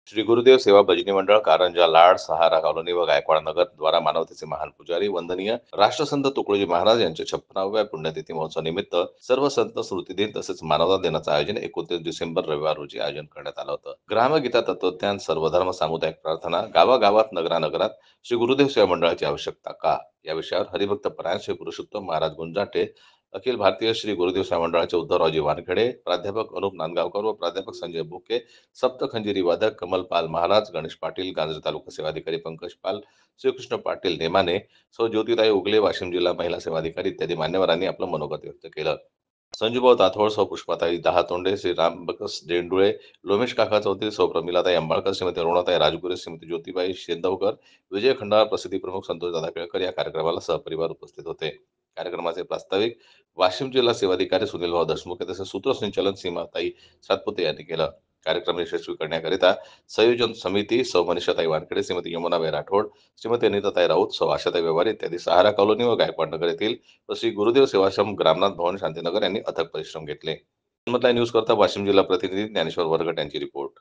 श्री गुरुदेव सेवा भजनी मंडळ, कारंजा, लाड, सहारा कॉलनी व गायकवाड नगर द्वारा मानवतेचे महान पुजारी वंदनीय राष्ट्रसंत तुकडोजी महाराज यांच्या 56व्या पुण्यतिथी महोत्सव निमित्त सर्व संत स्मृती दिन तसेच मानवता दिनाचं आयोजन 29 डिसेंबर रविवार रोजी आयोजन करण्यात आलं होतं. ग्रामगीता, तत्वज्ञान, सर्वधर्म सामुदायिक प्रार्थना, गावागावात नगरानगरात श्री गुरुदेव सेवा मंडळाची आवश्यकता का, या विषयावर हरिभक्त परायण श्री पुरुषोत्तम महाराज गुंजाटे, अखिल भारतीय श्री गुरुदेव सेवा मंडळाचे उद्धवरावजी वानखेडे, प्राध्यापक अनुप नांदगावकर व प्राध्यापक संजय बुके, सप्तखंजिरी वादक कमलपाल महाराज, गणेश पाटील, गांजरे तालुका सेवाधिकारी पंकज पाल, श्रीकृष्ण पाटील नेमाने, सौ ज्योतिताई उगले, वाशिम जिल्हा महिला सेवाधिकारी इत्यादी मान्यवरांनी आपलं मनोगत व्यक्त केलं. संजूभाऊ ताथोड, सौ पुष्पाताई दहातोंडे, श्री रामबकस डेंडुळे, लोमेश काका चौधरी, सौ प्रमिलाताई अंबाळकर, श्रीमती अरुणाताई राजगुरे, श्रीमती ज्योतिबाई शेंदवकर, विजय खंडाळा, प्रसिद्धी प्रमुख संतोषदादा केळकर या कार्यक्रमाला सहपरिवार उपस्थित होते. कार्यक्रमाचे प्रास्ताविक वाशिम जिल्हा सेवाधिकारी सुनील भाऊ देशमुख तसेच सूत्रसंचालन सीमाताई सातपुते यांनी केलं. कार्यक्रम यशस्वी करण्याकरिता संयोजन समिती सौ मनीषाताई वानखेडे, श्रीमती यमुनाबाई राठोड, श्रीमती अनिताताई राऊत, सौ आशाताई व्यवहार इत्यादी सहारा कॉलनी व गायकवाड नगर येथील व श्री गुरुदेव सेवाश्रम ग्रामनाथ भवन शांतीनगर यांनी अथक परिश्रम घेतले. न्यूज करता वाशिम जिल्हा प्रतिनिधी ज्ञानेश्वर वरगट यांची रिपोर्ट.